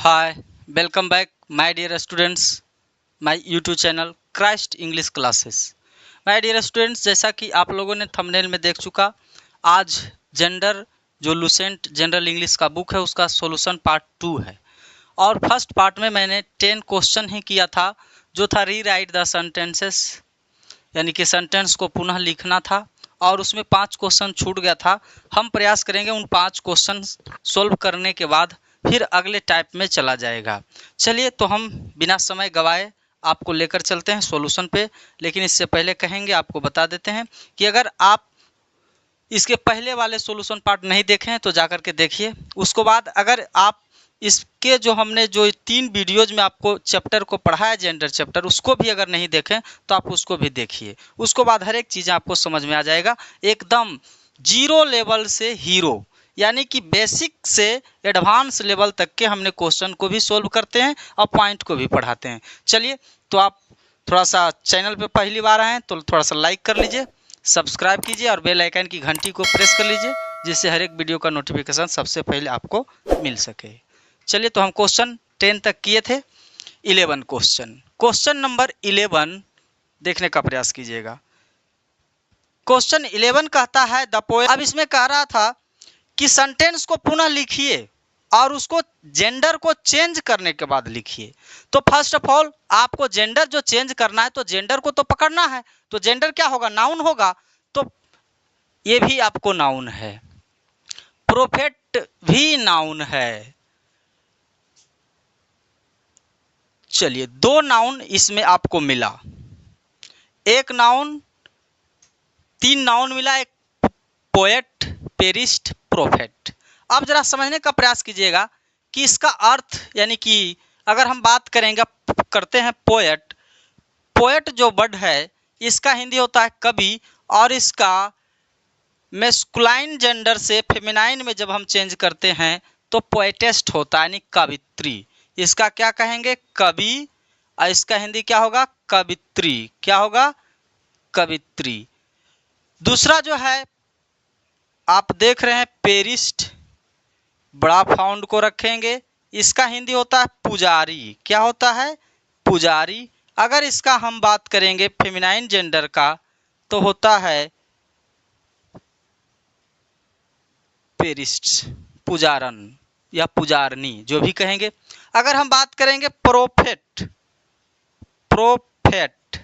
Hi, welcome back, my dear students, my YouTube channel Christ English classes. My dear students, जैसा कि आप लोगों ने थंबनेल में देख चुका, आज जेंडर जो लुसेंट जनरल इंग्लिश का बुक है उसका सॉल्यूशन पार्ट 2 है। और फर्स्ट पार्ट में मैंने 10 क्वेश्चन ही किया था, जो था री राइट द सेंटेंसेस, यानी कि सेंटेंस को पुनः लिखना था। और उसमें 5 क्वेश्चन छूट गया था। हम प्रयास करेंगे उन 5 क्वेश्चन सोल्व करने के बाद फिर अगले टाइप में चला जाएगा। चलिए, तो हम बिना समय गवाए आपको लेकर चलते हैं सॉल्यूशन पे। लेकिन इससे पहले कहेंगे, आपको बता देते हैं कि अगर आप इसके पहले वाले सॉल्यूशन पार्ट नहीं देखे हैं तो जाकर के देखिए। उसके बाद अगर आप इसके जो हमने जो 3 वीडियोज में आपको चैप्टर को पढ़ाया, जेंडर चैप्टर, उसको भी अगर नहीं देखें तो आप उसको भी देखिए। उसके बाद हर एक चीज़ आपको समझ में आ जाएगा, एकदम जीरो लेवल से हीरो, यानी कि बेसिक से एडवांस लेवल तक के हमने क्वेश्चन को भी सोल्व करते हैं और पॉइंट को भी पढ़ाते हैं। चलिए, तो आप थोड़ा सा चैनल पे पहली बार आए तो थोड़ा सा लाइक कर लीजिए, सब्सक्राइब कीजिए और बेल आइकन की घंटी को प्रेस कर लीजिए, जिससे हर एक वीडियो का नोटिफिकेशन सबसे पहले आपको मिल सके। चलिए, तो हम क्वेश्चन 10 तक किए थे। 11 क्वेश्चन नंबर 11 देखने का प्रयास कीजिएगा। क्वेश्चन 11 कहता है द पोएम। अब इसमें कह रहा था कि सेंटेंस को पुनः लिखिए और उसको जेंडर को चेंज करने के बाद लिखिए। तो फर्स्ट ऑफ ऑल आपको जेंडर जो चेंज करना है तो जेंडर को तो पकड़ना है। तो जेंडर क्या होगा? नाउन होगा। तो ये भी आपको नाउन है, प्रोफेट भी नाउन है। चलिए, 2 नाउन इसमें आपको मिला, एक नाउन, 3 नाउन मिला, एक पोएट, पेरिस्ट, प्रोफेट। अब जरा समझने का प्रयास कीजिएगा कि इसका अर्थ, यानी कि अगर हम बात करेंगे, करते हैं पोएट। पोएट जो वर्ड है इसका हिंदी होता है कवि, और इसका मैस्कुलाइन जेंडर से फेमिनाइन में जब हम चेंज करते हैं तो पोएटेस्ट होता है, यानी कवित्री। इसका क्या कहेंगे? कवि। और इसका हिंदी क्या होगा? कवित्री। क्या होगा? कवित्री। दूसरा जो है आप देख रहे हैं पेरिस्ट, बड़ा फाउंड को रखेंगे, इसका हिंदी होता है पुजारी। क्या होता है? पुजारी। अगर इसका हम बात करेंगे फेमिनाइन जेंडर का तो होता है पेरिस्ट, पुजारन या पुजारनी, जो भी कहेंगे। अगर हम बात करेंगे प्रोफेट, प्रोफेट,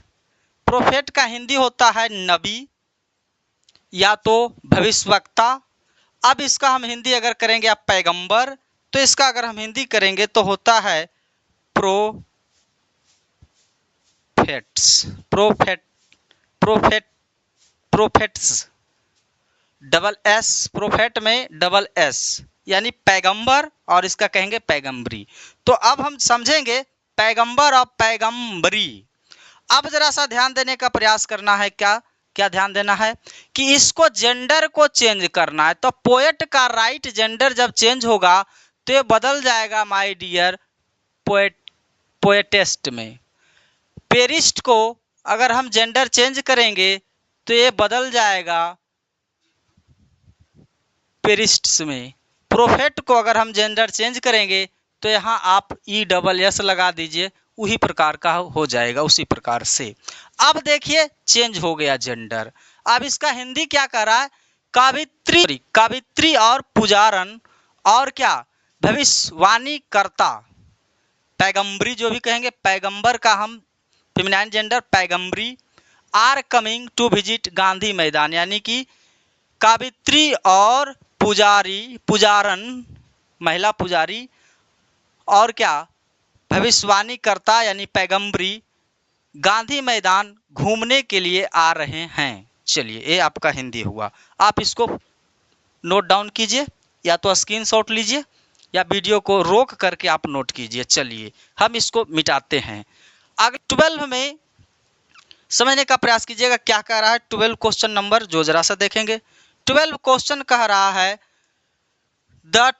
प्रोफेट का हिंदी होता है नबी या तो भविष्यवक्ता। अब इसका हम हिंदी अगर करेंगे आप पैगंबर, तो इसका अगर हम हिंदी करेंगे तो होता है prophets, prophet, prophet, prophets, double s, prophet में डबल एस, यानी पैगंबर, और इसका कहेंगे पैगंबरी। तो अब हम समझेंगे पैगंबर और पैगंबरी। अब जरा सा ध्यान देने का प्रयास करना है। क्या क्या ध्यान देना है कि इसको जेंडर को चेंज करना है। तो पोएट का राइट जेंडर जब चेंज होगा तो ये बदल जाएगा माय डियर पोएट, पोएटेस्ट में। पेरिस्ट को अगर हम जेंडर चेंज करेंगे तो ये बदल जाएगा पेरिस्ट्स में। प्रोफेट को अगर हम जेंडर चेंज करेंगे तो यहाँ आप ESS लगा दीजिए, उसी प्रकार का हो जाएगा, उसी प्रकार से। अब देखिए चेंज हो गया जेंडर। अब इसका हिंदी क्या कर रहा है? कावित्री, कावित्री और पुजारन, और क्या? भविष्यवाणी करता, पैगंबरी जो भी कहेंगे, पैगंबर का हम फेमिनाइन जेंडर पैगंबरी, are coming to visit Gandhi Maidan, यानी कि कावित्री और पुजारी, पुजारन महिला पुजारी, और क्या? भविष्यवाणी करता यानी पैगंबरी गांधी मैदान घूमने के लिए आ रहे हैं। चलिए, ये आपका हिंदी हुआ। आप इसको नोट डाउन कीजिए, या तो स्क्रीनशॉट लीजिए या वीडियो को रोक करके आप नोट कीजिए। चलिए, हम इसको मिटाते हैं। अगर 12 में समझने का प्रयास कीजिएगा क्या कह रहा है। 12 क्वेश्चन नंबर जो जरा सा देखेंगे। 12 क्वेश्चन कह रहा है द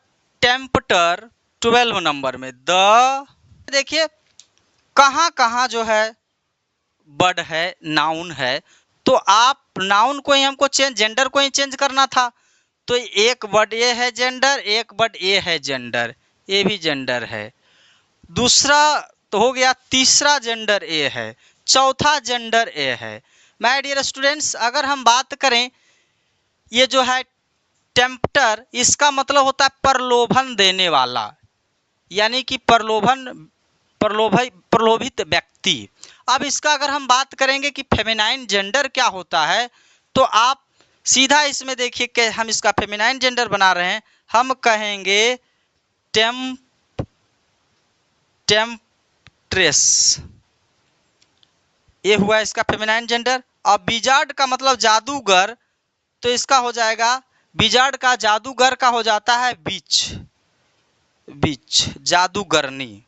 टेम्पटर। 12 नंबर में द, देखिए कहाँ कहाँ जो है वर्ड है, नाउन है। तो आप नाउन को ही हमको चेंज, जेंडर को ही चेंज करना था। तो एक वर्ड ये है जेंडर, एक वर्ड ये है जेंडर, ये भी जेंडर है। दूसरा तो हो गया, तीसरा जेंडर ए है, चौथा जेंडर ए है। माय डियर स्टूडेंट्स, अगर हम बात करें ये जो है टेम्प्टर, इसका मतलब होता है प्रलोभन देने वाला, यानी कि प्रलोभित व्यक्ति। अब इसका अगर हम बात करेंगे कि फेमिनाइन जेंडर क्या होता है, तो आप सीधा इसमें देखिए कि हम इसका फेमिनाइन जेंडर बना रहे हैं, हम कहेंगे टेम्प्ट्रेस, ये हुआ इसका फेमिनाइन जेंडर। अब विजार्ड का मतलब जादूगर, तो इसका हो जाएगा, विजार्ड का जादूगर का हो जाता है विच, जादूगरनी।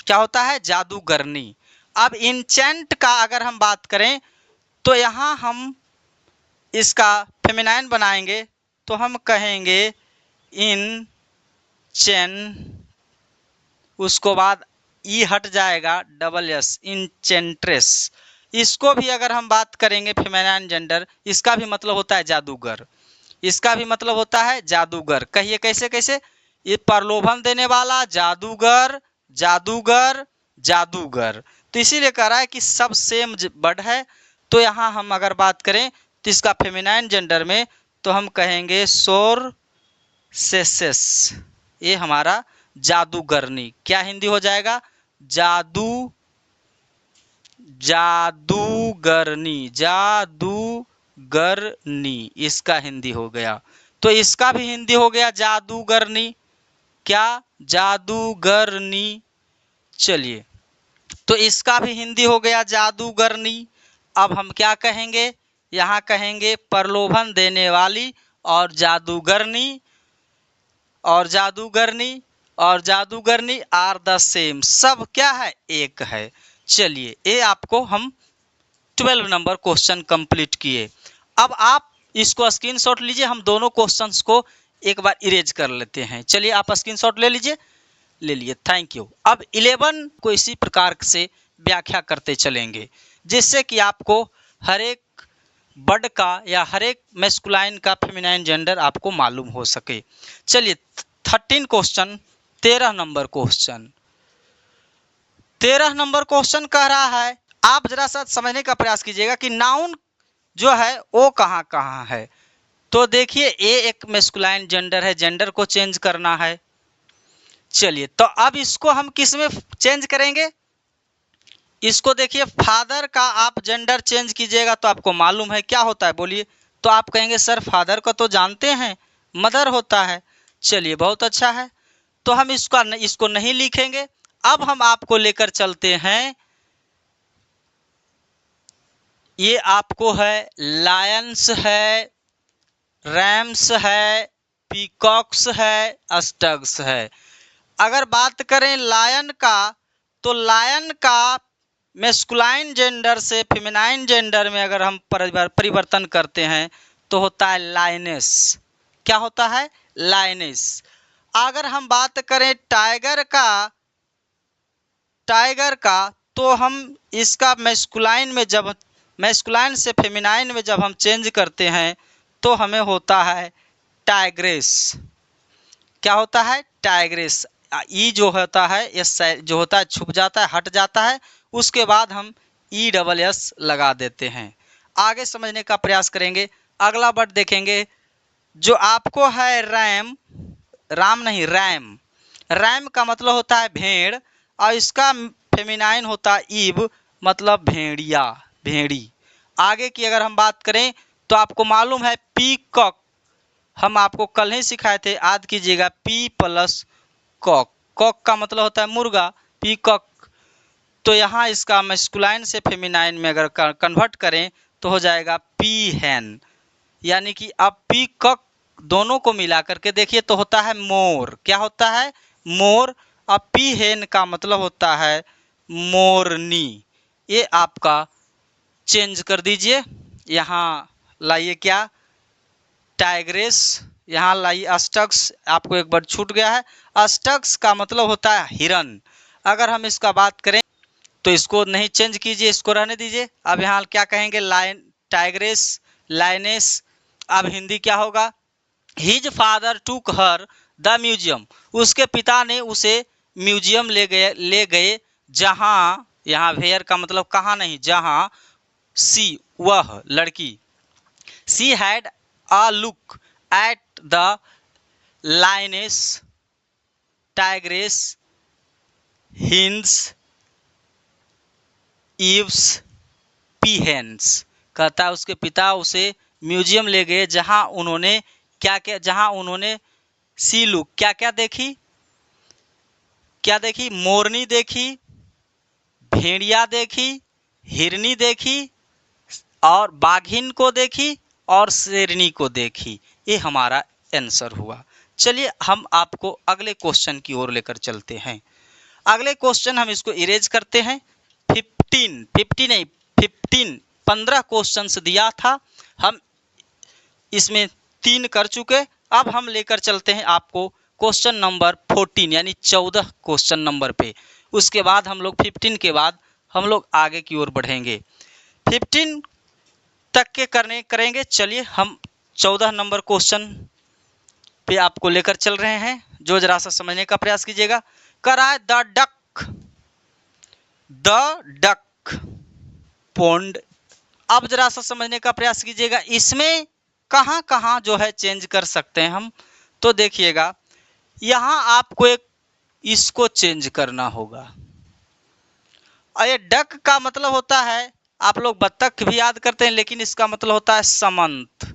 क्या होता है? जादूगरनी। अब इंचेंट का अगर हम बात करें तो यहाँ हम इसका फेमिनाइन बनाएंगे, तो हम कहेंगे इन चेन, उसको बाद ई हट जाएगा, डबल एस, इंचेंट्रेस। इसको भी अगर हम बात करेंगे फेमिनाइन जेंडर, इसका भी मतलब होता है जादूगर, इसका भी मतलब होता है जादूगर। कहिए कैसे कैसे? ये प्रलोभन देने वाला, जादूगर, जादूगर, जादूगर। तो इसीलिए कह रहा है कि सब सेम वर्ड है। तो यहाँ हम अगर बात करें तो इसका फेमिनाइन जेंडर में तो हम कहेंगे सोरसेसेस, ये हमारा जादूगरनी। क्या हिंदी हो जाएगा? जादूगरनी, जादूगरनी, इसका हिंदी हो गया। तो इसका भी हिंदी हो गया जादूगरनी। क्या? जादूगरनी। चलिए, तो इसका भी हिंदी हो गया जादूगरनी। अब हम क्या कहेंगे? यहाँ कहेंगे प्रलोभन देने वाली, और जादूगरनी, और जादूगरनी, और जादूगरनी आर द सेम, सब क्या है? एक है। चलिए, ये आपको हम 12 नंबर क्वेश्चन कंप्लीट किए। अब आप इसको स्क्रीनशॉट लीजिए, हम दोनों क्वेश्चंस को एक बार इरेज कर लेते हैं। चलिए, आप स्क्रीनशॉट ले लीजिए, ले लिए, थैंक यू। अब 11 को इसी प्रकार से व्याख्या करते चलेंगे, जिससे कि आपको हर एक वर्ड का या हर एक मैस्कुलाइन का फेमिनाइन जेंडर आपको मालूम हो सके। चलिए, 13 question, 13 number question, 13 number question कह रहा है, आप जरा सा समझने का प्रयास कीजिएगा कि नाउन जो है वो कहाँ कहाँ है। तो देखिए, ए एक मैस्कुलाइन जेंडर है, जेंडर को चेंज करना है। चलिए, तो अब इसको हम किस में चेंज करेंगे? इसको देखिए, फादर का आप जेंडर चेंज कीजिएगा तो आपको मालूम है क्या होता है, बोलिए। तो आप कहेंगे सर फादर का तो जानते हैं, मदर होता है। चलिए, बहुत अच्छा है, तो हम इसको नहीं लिखेंगे। अब हम आपको लेकर चलते हैं, ये आपको है लायंस है, रैम्स है, पीकॉक्स है, स्टग्स है। अगर बात करें लायन का, तो लायन का मैस्कुलाइन जेंडर से फेमिनाइन जेंडर में अगर हम परिवर्तन करते हैं तो होता है लायनेस। क्या होता है? लायनेस। अगर हम बात करें टाइगर का, तो हम इसका मैस्कुलाइन से फेमिनाइन में जब हम चेंज करते हैं तो हमें होता है टाइग्रेस। क्या होता है? टाइग्रेस। ई जो होता है, एस जो होता है छुप जाता है, हट जाता है, उसके बाद हम ई डबल एस लगा देते हैं। आगे समझने का प्रयास करेंगे। अगला वर्ड देखेंगे, जो आपको है रैम, राम नहीं, रैम। रैम का मतलब होता है भेड़, और इसका फेमिनाइन होता है ईव, मतलब भेड़िया, भेड़ी। आगे की अगर हम बात करें तो आपको मालूम है पीकॉक, हम आपको कल ही सिखाए थे, याद कीजिएगा, पी प्लस कॉक, कॉक का मतलब होता है मुर्गा, पीकॉक। तो यहाँ इसका मैस्कुलाइन से फेमिनाइन में अगर कन्वर्ट करें तो हो जाएगा पी हैन, यानी कि अब पीकॉक दोनों को मिला करके देखिए तो होता है मोर। क्या होता है? मोर। अब पी हैन का मतलब होता है मोरनी। ये आपका चेंज कर दीजिए, यहाँ लाइए क्या? टाइग्रेस, यहाँ लाइए अस्टक्स, आपको एक बार छूट गया है। अस्टक्स का मतलब होता है हिरन। अगर हम इसका बात करें तो इसको नहीं चेंज कीजिए, इसको रहने दीजिए। अब यहाँ क्या कहेंगे? Lion, tigress, lioness. अब हिंदी क्या होगा? हिज फादर टूक हर द म्यूजियम, उसके पिता ने उसे म्यूजियम ले गए जहाँ, यहाँ वेयर का मतलब कहाँ नहीं, जहाँ सी वह लड़की, she had a look at the lioness tigress hens ewes peahens. कहता है उसके पिता उसे म्यूजियम ले गए जहां उन्होंने क्या क्या, जहां उन्होंने सी लुक क्या क्या देखी, क्या देखी, मोरनी देखी, भेड़िया देखी, हिरनी देखी और बाघिन को देखी और शेरनी को देखी। ये हमारा आंसर हुआ। चलिए हम आपको अगले क्वेश्चन की ओर लेकर चलते हैं। अगले क्वेश्चन हम इसको इरेज करते हैं। 15 क्वेश्चंस दिया था, हम इसमें 3 कर चुके। अब हम लेकर चलते हैं आपको क्वेश्चन नंबर 14 यानी 14 क्वेश्चन नंबर पे। उसके बाद हम लोग 15 के बाद हम लोग आगे की ओर बढ़ेंगे, 15 तक के करेंगे। चलिए हम 14 नंबर क्वेश्चन पे आपको लेकर चल रहे हैं, जो जरा सा समझने का प्रयास कीजिएगा। करा द डक पॉन्ड। अब जरा सा समझने का प्रयास कीजिएगा, इसमें कहाँ कहाँ जो है चेंज कर सकते हैं हम। तो देखिएगा यहाँ आपको एक इसको चेंज करना होगा। और ये डक का मतलब होता है, आप लोग बत्तख भी याद करते हैं, लेकिन इसका मतलब होता है समंत।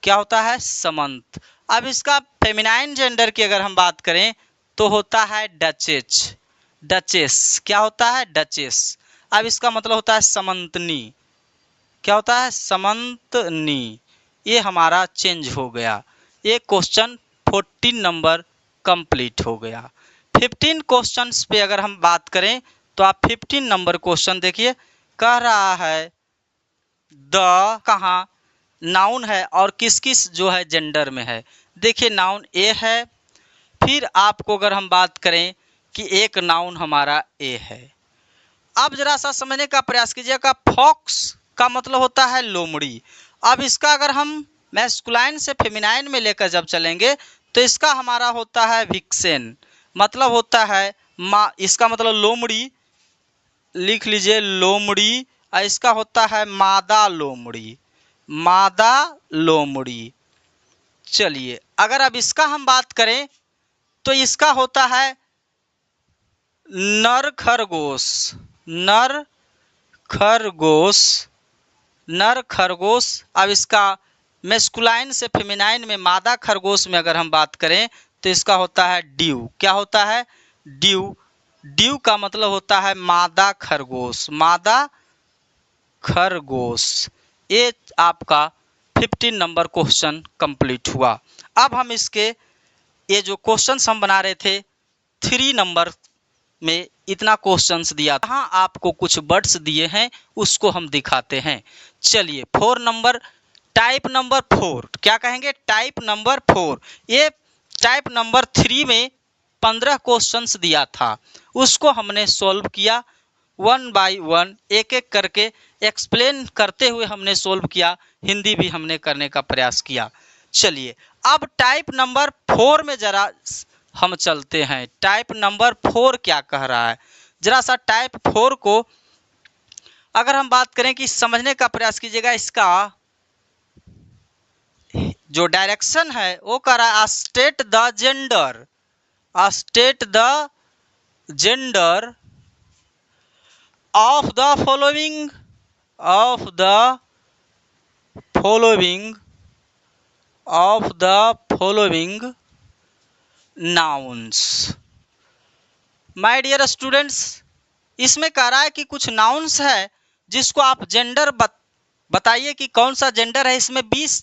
क्या होता है? समंत। अब इसका फेमिनाइन जेंडर की अगर हम बात करें तो होता है डचेस। डचेस क्या होता है? डचेस। अब इसका मतलब होता है समंतनी। क्या होता है? समंतनी। ये हमारा चेंज हो गया। ये क्वेश्चन 14 नंबर कंप्लीट हो गया। 15 क्वेश्चंस पे अगर हम बात करें तो आप 15 नंबर क्वेश्चन देखिए, कह रहा है द कहाँ नाउन है और किस किस जो है जेंडर में है। देखिए नाउन ए है, फिर आपको अगर हम बात करें कि एक नाउन हमारा ए है। अब जरा सा समझने का प्रयास कीजिएगा, फॉक्स का मतलब होता है लोमड़ी। अब इसका अगर हम मैस्कुलाइन से फेमिनाइन में लेकर जब चलेंगे तो इसका हमारा होता है विक्सेन, मतलब होता है माँ। इसका मतलब लोमड़ी, लिख लीजिए लोमड़ी। और इसका होता है मादा लोमड़ी, मादा लोमड़ी। चलिए अगर अब इसका हम बात करें तो इसका होता है नर खरगोश, नर खरगोश, नर खरगोश। अब इसका मैस्कुलाइन से फेमिनाइन में मादा खरगोश में अगर हम बात करें तो इसका होता है ड्यू। क्या होता है? ड्यू। ड्यू का मतलब होता है मादा खरगोश, मादा खरगोश। ये आपका 15 नंबर क्वेश्चन कंप्लीट हुआ। अब हम इसके ये जो क्वेश्चंस हम बना रहे थे 3 नंबर में इतना क्वेश्चंस दिया, यहाँ आपको कुछ वर्ड्स दिए हैं उसको हम दिखाते हैं। चलिए 4 नंबर, टाइप नंबर 4 क्या कहेंगे? Type number 4। ये टाइप नंबर 3 में 15 क्वेश्चंस दिया था, उसको हमने सॉल्व किया 1 बाय 1, एक एक करके एक्सप्लेन करते हुए हमने सॉल्व किया। हिंदी भी हमने करने का प्रयास किया। चलिए अब टाइप नंबर 4 में जरा हम चलते हैं। टाइप नंबर 4 क्या कह रहा है, जरा सा टाइप 4 को अगर हम बात करें कि समझने का प्रयास कीजिएगा। इसका जो डायरेक्शन है वो कह रहा है state the gender, state the gender of the following, of the following, of the following nouns. My dear students, इसमें कह रहा है कि कुछ नाउन्स है जिसको आप जेंडर बताइए कि कौन सा जेंडर है। इसमें 20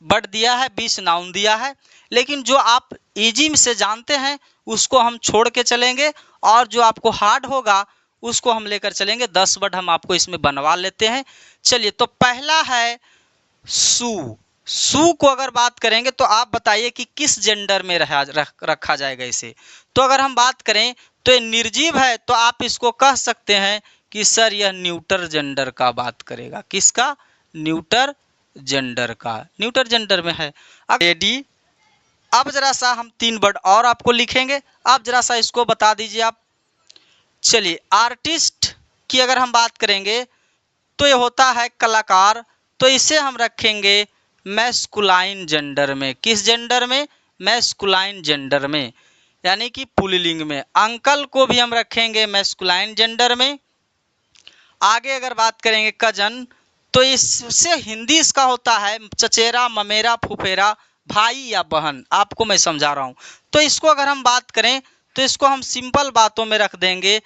वर्ड दिया है, 20 नाउन दिया है, लेकिन जो आप इजी से जानते हैं उसको हम छोड़ के चलेंगे और जो आपको हार्ड होगा उसको हम लेकर चलेंगे। 10 वर्ड हम आपको इसमें बनवा लेते हैं। चलिए तो पहला है सू। सू को अगर बात करेंगे तो आप बताइए कि किस जेंडर में रखा जाएगा इसे। तो अगर हम बात करें तो ये निर्जीव है, तो आप इसको कह सकते हैं कि सर यह न्यूटर जेंडर का बात करेगा। किसका? न्यूटर जेंडर का, न्यूटर जेंडर में है। अब लेडी, अब जरा सा हम 3 वर्ड और आपको लिखेंगे, अब जरा सा इसको बता दीजिए आप। चलिए, आर्टिस्ट की अगर हम बात करेंगे तो ये होता है कलाकार, तो इसे हम रखेंगे मैस्कुलाइन जेंडर में। किस जेंडर में? मैस्कुलाइन जेंडर में, यानी कि पुल्लिंग में। अंकल को भी हम रखेंगे मैस्कुलाइन जेंडर में। आगे अगर बात करेंगे कजन, तो इससे हिंदी इसका होता है चचेरा, ममेरा, फुफेरा, भाई या बहन। आपको मैं समझा रहा हूं। तो इसको अगर हम बात करें तो इसको हम सिंपल बातों में रख देंगे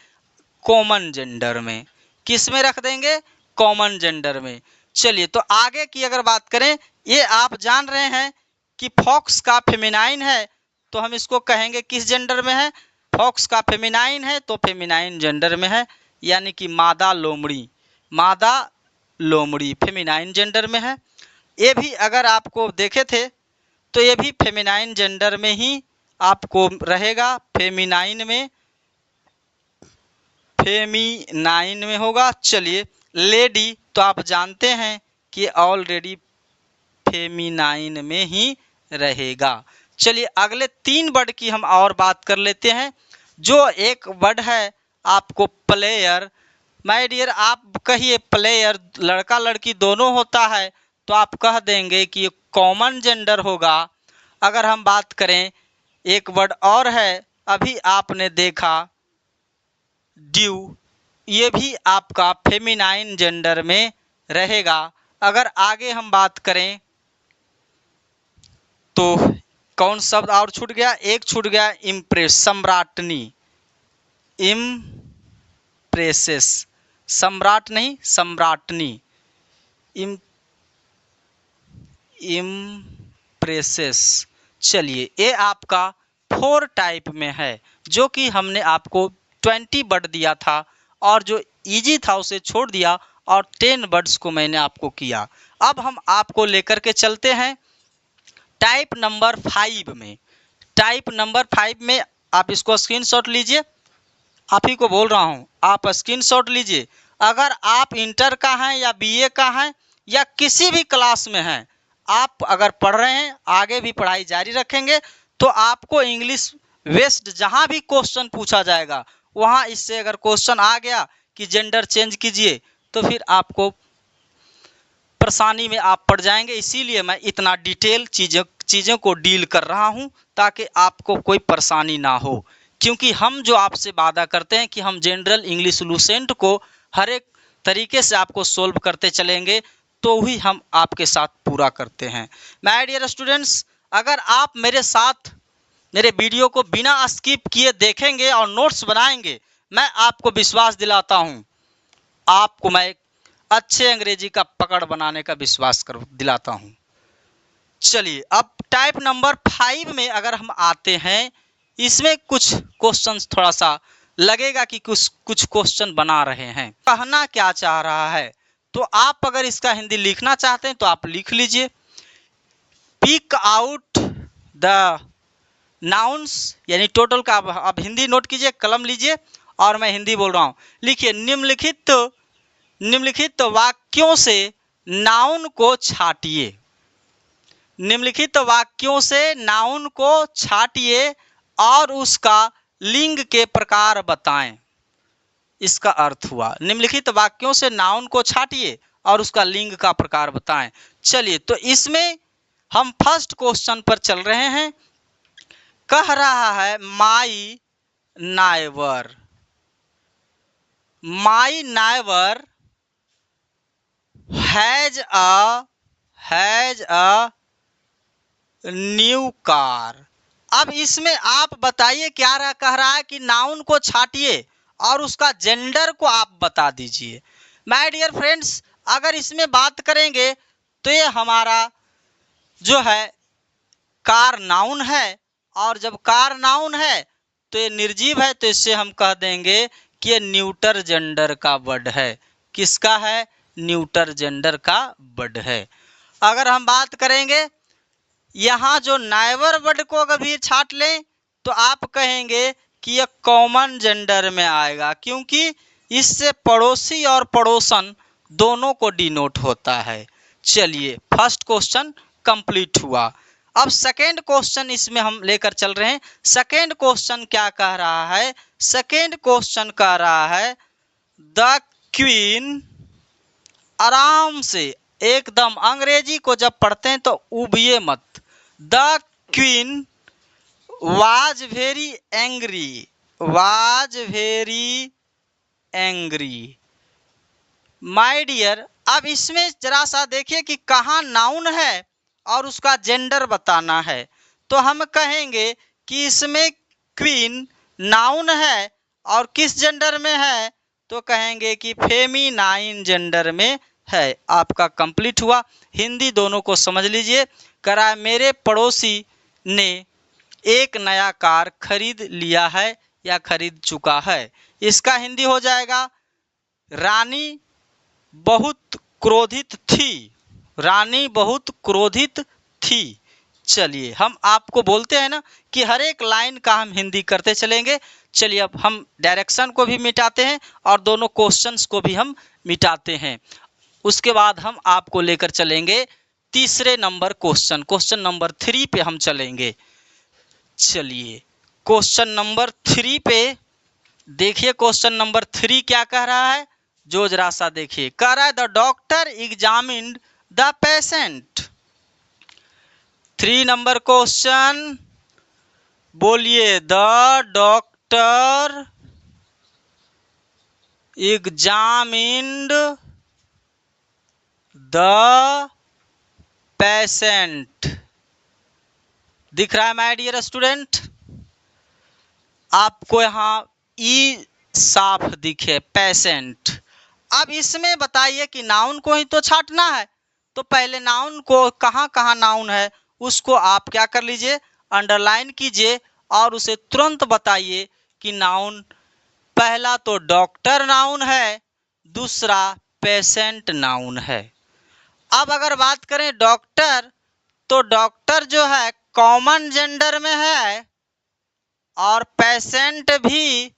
कॉमन जेंडर में। किस में रख देंगे? कॉमन जेंडर में। चलिए, तो आगे की अगर बात करें, ये आप जान रहे हैं कि फॉक्स का फेमिनाइन है, तो हम इसको कहेंगे किस जेंडर में है? फॉक्स का फेमिनाइन है तो फेमिनाइन जेंडर में है, यानी कि मादा लोमड़ी। मादा लोमड़ी फेमिनाइन जेंडर में है। ये भी अगर आपको देखे थे तो ये भी फेमिनाइन जेंडर में ही आपको रहेगा, फेमिनाइन में होगा। चलिए, लेडी तो आप जानते हैं कि ऑलरेडी फेमिनाइन में ही रहेगा। चलिए, अगले 3 वर्ड की हम और बात कर लेते हैं। जो एक वर्ड है आपको प्लेयर। माय डियर, आप कहिए प्लेयर, लड़का लड़की दोनों होता है, तो आप कह देंगे कि कॉमन जेंडर होगा। अगर हम बात करें, एक वर्ड और है, अभी आपने देखा ड्यू, ये भी आपका फेमिनाइन जेंडर में रहेगा। अगर आगे हम बात करें तो कौन शब्द और छूट गया? एक छूट गया, इम्प्रेस, सम्राटनी। इम्प्रेसेस, सम्राट नहीं, सम्राटनी। इम्प्रेसेस। चलिए, ये आपका 4 टाइप में है, जो कि हमने आपको 20 वर्ड दिया था और जो इजी था उसे छोड़ दिया, और 10 वर्ड्स को मैंने आपको किया। अब हम आपको लेकर के चलते हैं टाइप नंबर 5 में। टाइप नंबर 5 में आप इसको स्क्रीनशॉट लीजिए, आप ही को बोल रहा हूं, आप स्क्रीनशॉट लीजिए। अगर आप इंटर का हैं या बीए का हैं या किसी भी क्लास में हैं, आप अगर पढ़ रहे हैं, आगे भी पढ़ाई जारी रखेंगे, तो आपको इंग्लिश वेस्ट जहां भी क्वेश्चन पूछा जाएगा, वहां इससे अगर क्वेश्चन आ गया कि जेंडर चेंज कीजिए, तो फिर आपको परेशानी में आप पड़ जाएंगे। इसीलिए मैं इतना डिटेल चीज़ों को डील कर रहा हूं, ताकि आपको कोई परेशानी ना हो। क्योंकि हम जो आपसे वादा करते हैं कि हम जनरल इंग्लिश लूसेंट को हर एक तरीके से आपको सोल्व करते चलेंगे, तो ही हम आपके साथ पूरा करते हैं। माय डियर स्टूडेंट्स, अगर आप मेरे साथ मेरे वीडियो को बिना स्किप किए देखेंगे और नोट्स बनाएंगे, मैं आपको विश्वास दिलाता हूं, आपको मैं अच्छे अंग्रेजी का पकड़ बनाने का विश्वास दिलाता हूं। चलिए, अब टाइप नंबर 5 में अगर हम आते हैं, इसमें कुछ क्वेश्चंस थोड़ा सा लगेगा कि कुछ क्वेश्चन बना रहे हैं। कहना क्या चाह रहा है, तो आप अगर इसका हिंदी लिखना चाहते हैं तो आप लिख लीजिए। पिक आउट द नाउन्स, यानी टोटल का आप हिंदी नोट कीजिए, कलम लीजिए और मैं हिंदी बोल रहा हूं। लिखिए, निम्नलिखित वाक्यों से नाउन को छाटिए। निम्नलिखित वाक्यों से नाउन को छाटिए और उसका लिंग के प्रकार बताएं। इसका अर्थ हुआ, निम्नलिखित वाक्यों से नाउन को छाटिए और उसका लिंग का प्रकार बताएं। चलिए, तो इसमें हम फर्स्ट क्वेश्चन पर चल रहे हैं। कह रहा है माई नाइवर। माई नाइवर हैज अ न्यू कार। अब इसमें आप बताइए क्या कह रहा है कि नाउन को छाटिए और उसका जेंडर को आप बता दीजिए। माय डियर फ्रेंड्स, अगर इसमें बात करेंगे तो ये हमारा जो है कार नाउन है, और जब कार नाउन है तो ये निर्जीव है, तो इससे हम कह देंगे कि ये न्यूटर जेंडर का वर्ड है। किसका है? न्यूटर जेंडर का वर्ड है। अगर हम बात करेंगे यहाँ जो नाइवर वर्ड को अगर भी छाट लें तो आप कहेंगे कि यह कॉमन जेंडर में आएगा, क्योंकि इससे पड़ोसी और पड़ोसन दोनों को डिनोट होता है। चलिए, फर्स्ट क्वेश्चन कंप्लीट हुआ। अब सेकेंड क्वेश्चन इसमें हम लेकर चल रहे हैं। सेकेंड क्वेश्चन क्या कह रहा है? सेकेंड क्वेश्चन कह रहा है द क्वीन, आराम से एकदम, अंग्रेजी को जब पढ़ते हैं तो उबिए मत। The queen was very angry, was very angry my dear. अब इसमें जरा सा देखिए कि कहाँ नाउन है और उसका जेंडर बताना है। तो हम कहेंगे कि इसमें क्वीन नाउन है और किस जेंडर में है? तो कहेंगे कि फेमिनाइन जेंडर में है। आपका कंप्लीट हुआ। हिंदी दोनों को समझ लीजिए। करा मेरे पड़ोसी ने एक नया कार खरीद लिया है या खरीद चुका है। इसका हिंदी हो जाएगा रानी बहुत क्रोधित थी, रानी बहुत क्रोधित थी। चलिए, हम आपको बोलते हैं ना कि हर एक लाइन का हम हिंदी करते चलेंगे। चलिए, अब हम डायरेक्शन को भी मिटाते हैं और दोनों क्वेश्चंस को भी हम मिटाते हैं। उसके बाद हम आपको लेकर चलेंगे तीसरे नंबर क्वेश्चन, क्वेश्चन नंबर 3 पे हम चलेंगे। चलिए, क्वेश्चन नंबर 3 पे देखिए। क्वेश्चन नंबर 3 क्या कह रहा है? जो जरा सा देखिए, कह रहा है the doctor examined the patient. 3 number question बोलिए, the doctor examined the patient. दिख रहा है माय डियर स्टूडेंट? आपको यहाँ ई साफ दिखे, पेशेंट। अब इसमें बताइए कि नाउन को ही तो छांटना है, तो पहले नाउन को कहाँ कहाँ नाउन है उसको आप क्या कर लीजिए, अंडरलाइन कीजिए और उसे तुरंत बताइए कि नाउन पहला तो डॉक्टर नाउन है, दूसरा पेशेंट नाउन है। अब अगर बात करें डॉक्टर, तो डॉक्टर जो है कॉमन जेंडर में है और पेशेंट भी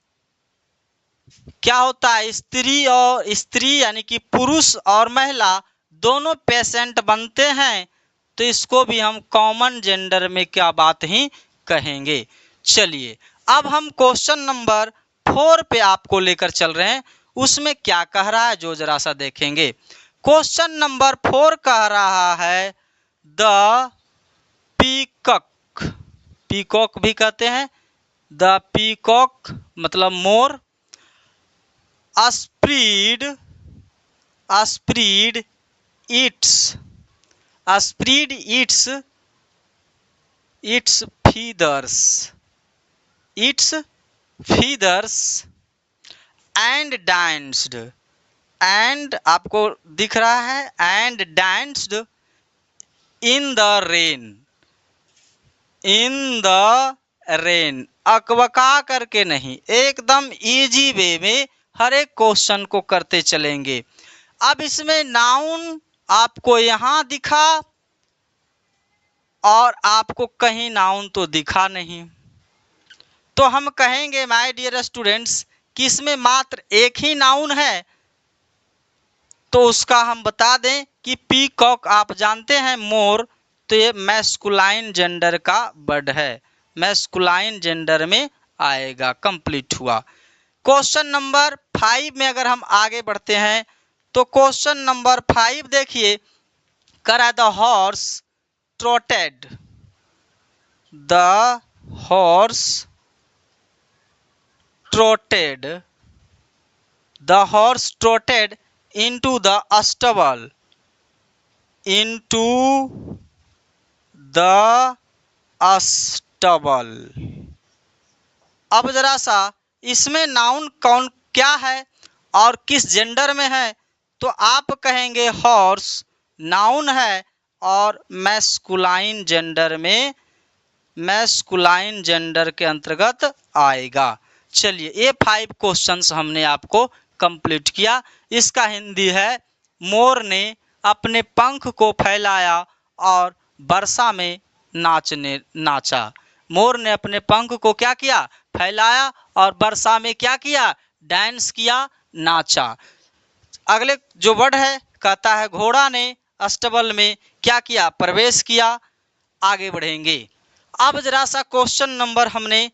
क्या होता है, स्त्री और स्त्री यानी कि पुरुष और महिला दोनों पेशेंट बनते हैं, तो इसको भी हम कॉमन जेंडर में क्या बात ही कहेंगे। चलिए, अब हम क्वेश्चन नंबर 4 पे आपको लेकर चल रहे हैं। उसमें क्या कह रहा है जो जरा सा देखेंगे। क्वेश्चन नंबर 4 कह रहा है द पीकॉक, पीकॉक भी कहते हैं, द पीकॉक मतलब मोर, spread, spread its, spread its its feathers, its feathers and danced, and आपको दिख रहा है, and danced in the rain, in the rain. अकबका करके नहीं, एकदम इजी वे में हर एक क्वेश्चन को करते चलेंगे। अब इसमें नाउन आपको यहाँ दिखा और आपको कहीं नाउन तो दिखा नहीं, तो हम कहेंगे माय डियर स्टूडेंट्स कि इसमें मात्र एक ही नाउन है। तो उसका हम बता दें कि पीकॉक आप जानते हैं मोर, तो ये मैस्कुलाइन जेंडर का वर्ड है, मैस्कुलाइन जेंडर में आएगा। कंप्लीट हुआ। क्वेश्चन नंबर 5 में अगर हम आगे बढ़ते हैं तो क्वेश्चन नंबर 5 देखिए, करा the horse ट्रोटेड, the horse ट्रोटेड, the horse ट्रोटेड into the stable, into the stable। अब जरा सा इसमें नाउन कौन क्या है और किस जेंडर में है, तो आप कहेंगे हॉर्स नाउन है और मैस्कुलाइन जेंडर में, मैस्कुलाइन जेंडर के अंतर्गत आएगा। चलिए, ये 5 क्वेश्चंस हमने आपको कंप्लीट किया। इसका हिंदी है मोर ने अपने पंख को फैलाया और वर्षा में नाचा। मोर ने अपने पंख को क्या किया, फैलाया और वर्षा में क्या किया, डांस किया, नाचा। अगले जो वर्ड है कहता है घोड़ा ने अष्टबल में क्या किया, प्रवेश किया। आगे बढ़ेंगे। अब जरा सा क्वेश्चन नंबर हमने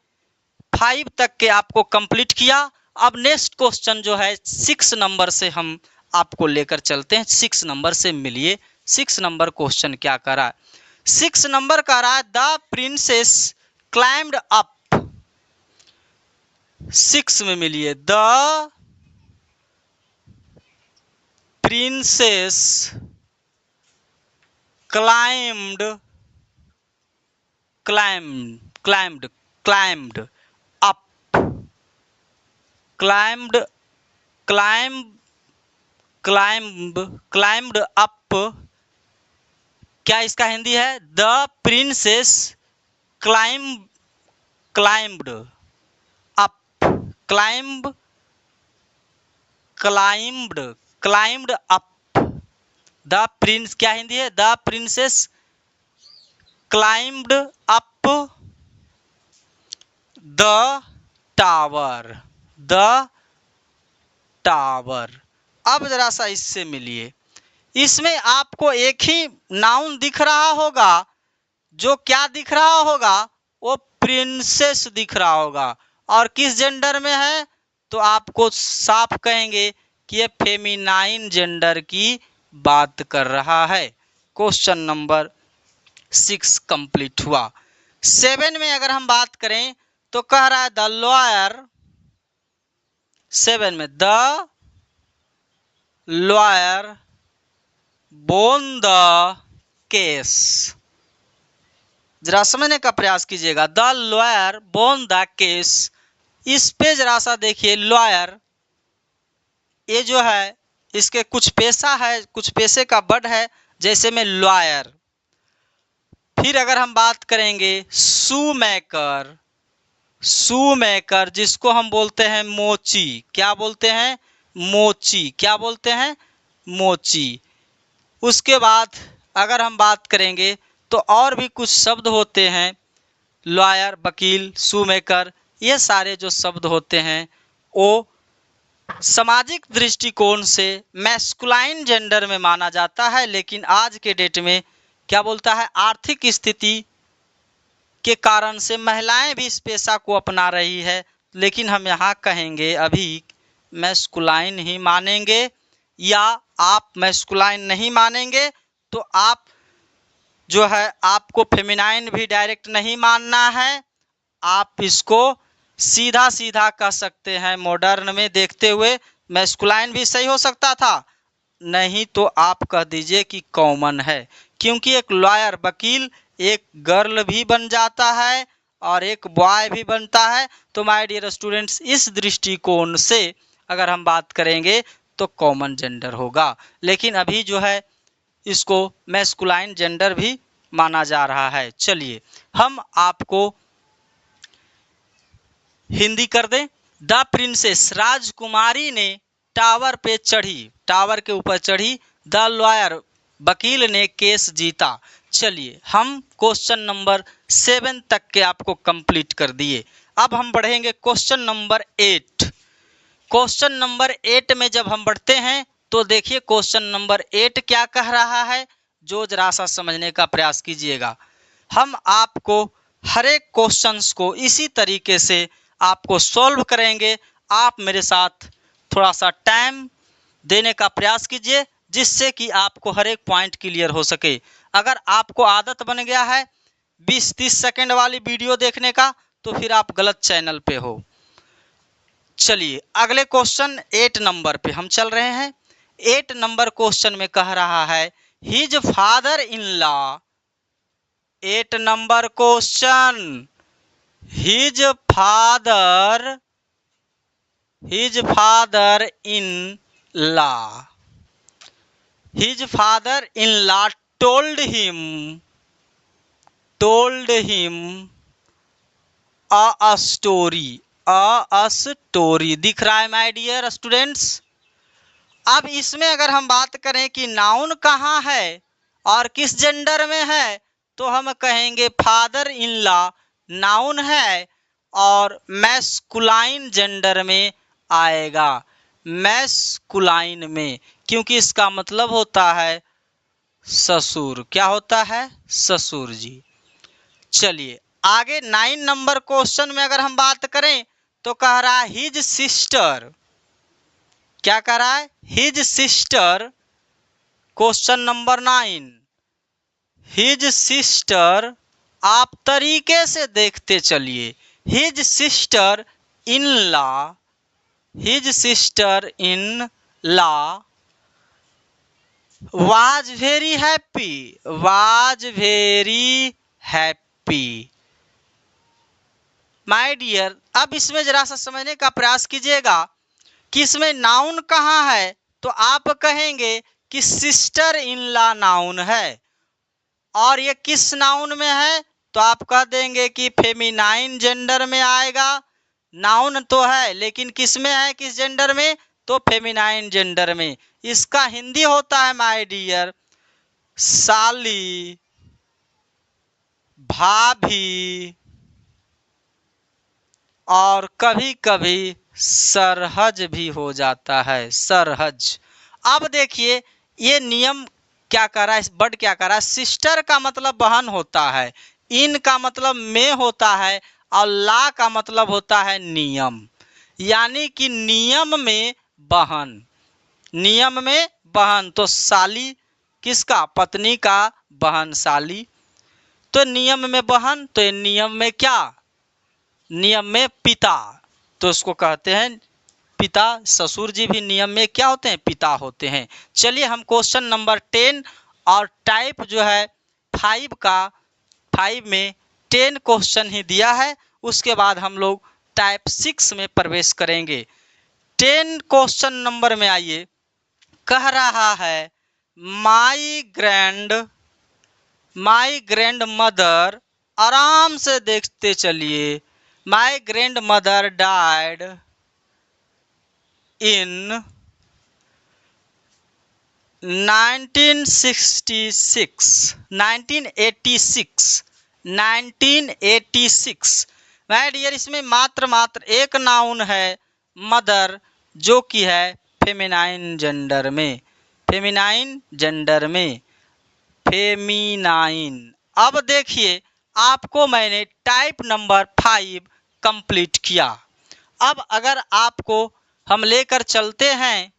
5 तक के आपको कंप्लीट किया। अब नेक्स्ट क्वेश्चन जो है 6 नंबर से हम आपको लेकर चलते हैं। 6 नंबर से मिलिए। 6 नंबर क्वेश्चन क्या कह रहा है? 6 नंबर कह रहा है द प्रिंसेस क्लाइम्ड अप। 6 में मिलिए। The princess climbed up. Climbed up. क्या इसका हिंदी है? The princess climbed up. Climbed up. The Prince, क्या हिंदी है? The princess climbed up the tower. The tower. अब जरा सा इससे मिलिए। इसमें आपको एक ही नाउन दिख रहा होगा। जो क्या दिख रहा होगा? वो प्रिंसेस दिख रहा होगा। और किस जेंडर में है? तो आपको साफ कहेंगे कि ये फेमिनाइन जेंडर की बात कर रहा है। क्वेश्चन नंबर 6 कंप्लीट हुआ। 7 में अगर हम बात करें तो कह रहा है द लॉयर। 7 में the lawyer bone the case. जरा समझने का प्रयास कीजिएगा। The lawyer bone the case. इस पे जरा सा देखिए। लॉयर, ये जो है इसके कुछ पेशा है, कुछ पेशे का वर्ड है, जैसे में लॉयर। फिर अगर हम बात करेंगे शू मेकर। शू मेकर जिसको हम बोलते हैं मोची। क्या बोलते हैं? मोची। क्या बोलते हैं? मोची। उसके बाद अगर हम बात करेंगे तो और भी कुछ शब्द होते हैं। लॉयर, वकील, शू मेकर, ये सारे जो शब्द होते हैं वो सामाजिक दृष्टिकोण से मैस्कुलाइन जेंडर में माना जाता है। लेकिन आज के डेट में क्या बोलता है? आर्थिक स्थिति के कारण से महिलाएं भी इस पेशा को अपना रही है। लेकिन हम यहाँ कहेंगे अभी मैस्कुलाइन ही मानेंगे। या आप मैस्कुलाइन नहीं मानेंगे तो आप जो है आपको फेमिनाइन भी डायरेक्ट नहीं मानना है। आप इसको सीधा सीधा कह सकते हैं। मॉडर्न में देखते हुए मैस्कुलाइन भी सही हो सकता था, नहीं तो आप कह दीजिए कि कॉमन है। क्योंकि एक लॉयर, वकील, एक गर्ल भी बन जाता है और एक बॉय भी बनता है। तो माय डियर स्टूडेंट्स, इस दृष्टिकोण से अगर हम बात करेंगे तो कॉमन जेंडर होगा। लेकिन अभी जो है इसको मैस्कुलाइन जेंडर भी माना जा रहा है। चलिए हम आपको हिंदी कर दें। द प्रिंसेस, राजकुमारी ने टावर पे चढ़ी, टावर के ऊपर चढ़ी। द लॉयर, वकील ने केस जीता। चलिए हम क्वेश्चन नंबर 7 तक के आपको कंप्लीट कर दिए। अब हम बढ़ेंगे क्वेश्चन नंबर 8। क्वेश्चन नंबर 8 में जब हम बढ़ते हैं तो देखिए क्वेश्चन नंबर 8 क्या कह रहा है, जो जरा सा समझने का प्रयास कीजिएगा। हम आपको हर एक क्वेश्चंस को इसी तरीके से आपको सॉल्व करेंगे। आप मेरे साथ थोड़ा सा टाइम देने का प्रयास कीजिए, जिससे कि आपको हर एक पॉइंट क्लियर हो सके। अगर आपको आदत बन गया है 20-30 सेकंड वाली वीडियो देखने का, तो फिर आप गलत चैनल पे हो। चलिए अगले क्वेश्चन 8 नंबर पे हम चल रहे हैं। 8 नंबर क्वेश्चन में कह रहा है his father in law. 8 number question, his father in law. His father in law told him a story, a story। दिख रहा है माय डियर स्टूडेंट्स? अब इसमें अगर हम बात करें कि नाउन कहाँ है और किस जेंडर में है, तो हम कहेंगे फादर इन लॉ नाउन है और मैस्कुलाइन जेंडर में आएगा। मैस्कुलाइन में, क्योंकि इसका मतलब होता है ससुर। क्या होता है? ससुर जी। चलिए आगे 9 नंबर क्वेश्चन में अगर हम बात करें तो कह रहा है हिज सिस्टर, क्या कह रहा है, his sister, question number 9, his sister, आप तरीके से देखते चलिए, his sister in law, his sister in law was very happy, was very happy। My dear, अब इसमें जरा सा समझने का प्रयास कीजिएगा कि इसमें नाउन कहाँ है, तो आप कहेंगे कि सिस्टर इन लॉ नाउन है, और ये किस नाउन में है, तो आप कह देंगे कि फेमिनाइन जेंडर में आएगा। नाउन तो है लेकिन किस में है, किस जेंडर में, तो फेमिनाइन जेंडर में। इसका हिंदी होता है माय डियर साली, भाभी, और कभी कभी सरहज भी हो जाता है, सरहज। अब देखिए ये नियम क्या कर रहा है, इस वर्ड क्या कर रहा है, सिस्टर का मतलब बहन होता है, इन का मतलब में होता है, और ला का मतलब होता है नियम, यानी कि नियम में बहन, नियम में बहन। तो साली किसका, पत्नी का बहन साली, तो नियम में बहन, तो ये नियम में क्या, नियम में पिता, तो उसको कहते हैं पिता। ससुर जी भी नियम में क्या होते हैं, पिता होते हैं। चलिए हम क्वेश्चन नंबर 10 और टाइप जो है 5 का, 5 में 10 क्वेश्चन ही दिया है, उसके बाद हम लोग टाइप 6 में प्रवेश करेंगे। 10 क्वेश्चन नंबर में आइए, कह रहा है माई ग्रैंड मदर, आराम से देखते चलिए, my grandmother died in 1986। My dear, इसमें मात्र एक नाउन है मदर, जो कि है फेमिनाइन जेंडर में, फेमिनाइन जेंडर में, फेमिनाइन। अब देखिए आपको मैंने टाइप नंबर 5 कंप्लीट किया। अब अगर आपको हम लेकर चलते हैं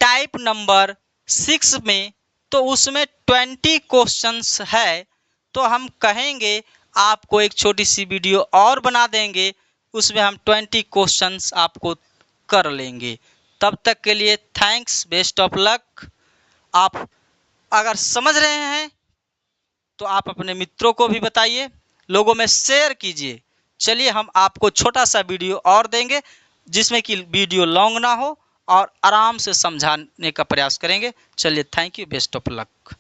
टाइप नंबर 6 में, तो उसमें 20 क्वेश्चंस है, तो हम कहेंगे आपको एक छोटी सी वीडियो और बना देंगे, उसमें हम 20 क्वेश्चंस आपको कर लेंगे। तब तक के लिए थैंक्स, बेस्ट ऑफ लक। आप अगर समझ रहे हैं तो आप अपने मित्रों को भी बताइए, लोगों में शेयर कीजिए। चलिए हम आपको छोटा सा वीडियो और देंगे, जिसमें कि वीडियो लॉन्ग ना हो, और आराम से समझाने का प्रयास करेंगे। चलिए thank you, best of luck.